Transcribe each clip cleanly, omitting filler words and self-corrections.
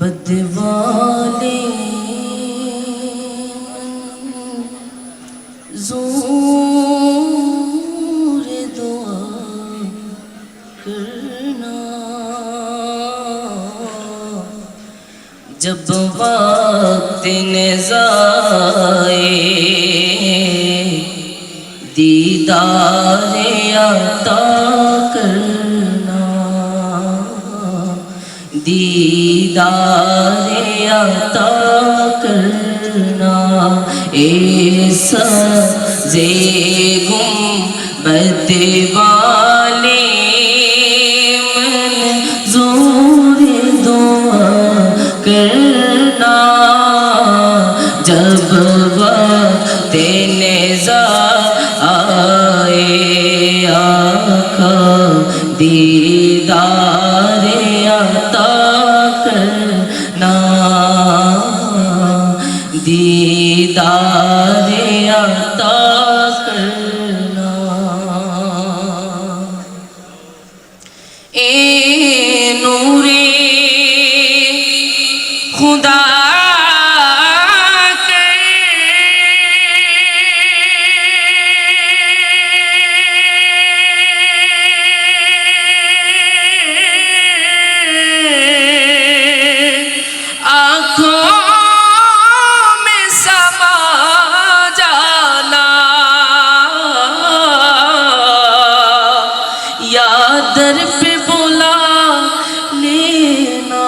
بدوالے زور دعا کرنا جب وقت نزائے دیدار عطا کرنا دیدار عطا کرنا سبزے گنبد والے منظور دعا کرنا جب وقت نزاع آئے آقا دیدار عطا کرنا دیدار عطا کرنا اے نور خدا در پہ بولا لینا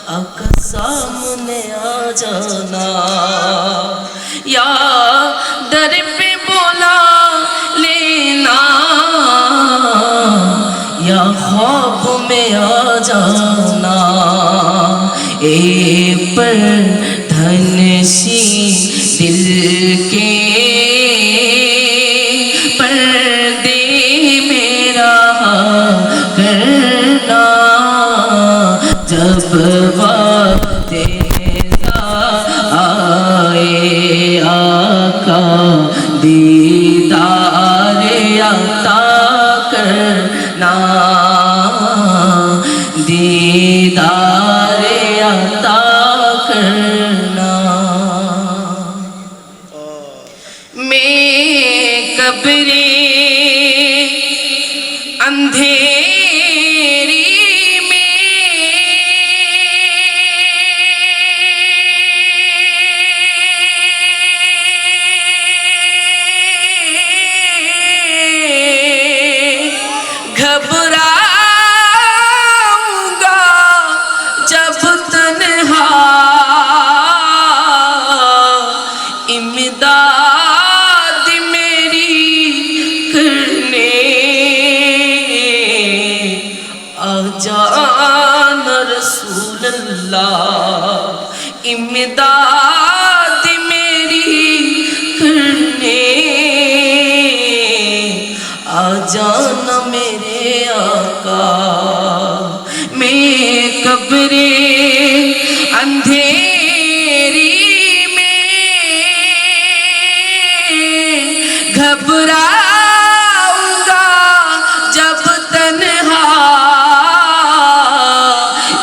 آقا سامنے آ جانا یا در پہ بولا لینا یا خواب میں آ جانا اے پر دھنشی دل کے جب وقت نزاع آئے آقا دیدار عطا کرنا دیدار عطا کرنا میں قبر اندھیری گھبراؤں گا جب تنہا امداد میری کرنے آ جانا رسول اللہ امداد میری کرنے آ جانا میرے آقا میں قبر اندھیری میں گھبراؤں گا جب تنہا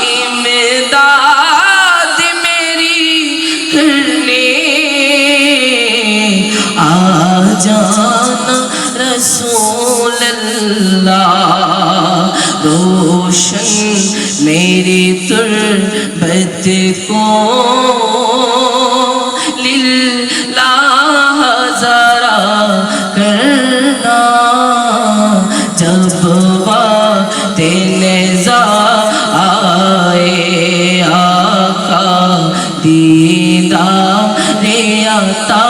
امداد میری کرنے آ جانا رسول اللہ روشن میری تربت کو للہ ذرا کرنا جب وقت نزاع آئے آقا دیدار عطا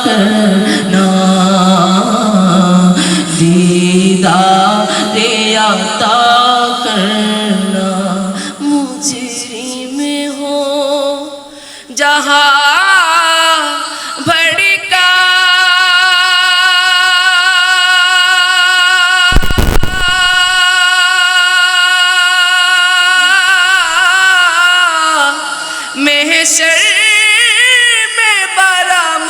کرنا دیدار عطا کرنا مجرم ہو جہاں بھڑکا محشر میں برہم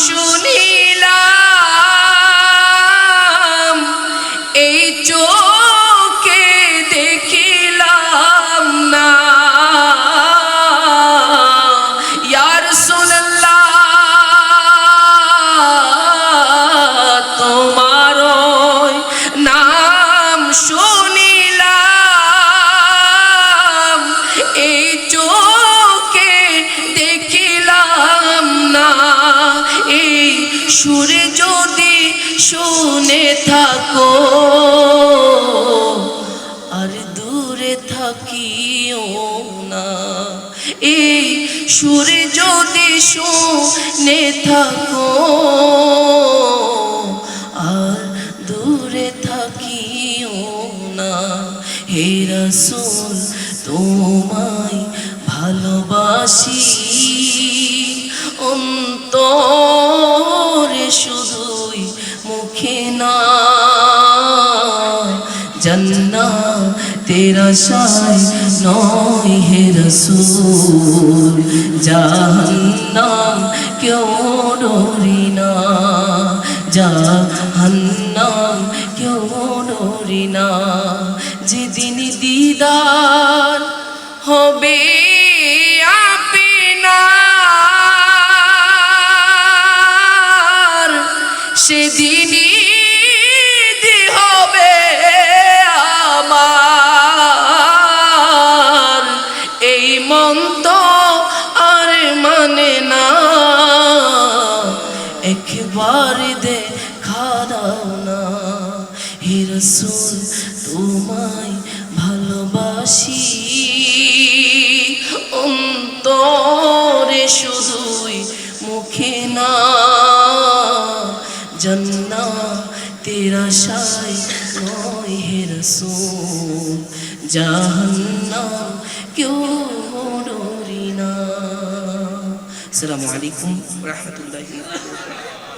শুনিলাম, এই চোখে দেখিলাম না। ইয়া রাসূলুল্লাহ তোমারো নাম শুনিলাম, এই চোখে দেখিলাম না। এই সুরে যদি শুনে থাকো আর দূরে থাকিও না, এই সুরে যদি শুনে থাকো আর দূরে থাকিও না। হে রাসূল তোমায় ভালোবাসি, অন্তরে শুধুই মুখে না। জান্নাতের আশায় নয় হে রাসূল, জাহান্নাম কেউ ডরি না, জাহান্নাম কেউ ডরি না। যেদিন দিদার হবে আপনার, সেদিনই হবে আমার। এই মন তো আর মানে না, একবার দেখা দাও না। হে রাসূল তোমায় ভালোবাসি, অন্তরে শুধুই মুখে না। জান্নাতের আশায় নয় হে রাসূল, জাহান্নাম কেউ ডরি না। আসসালামু আলাইকুম ওয়া রাহমাতুল্লাহি ওয়া বারাকাতুহু।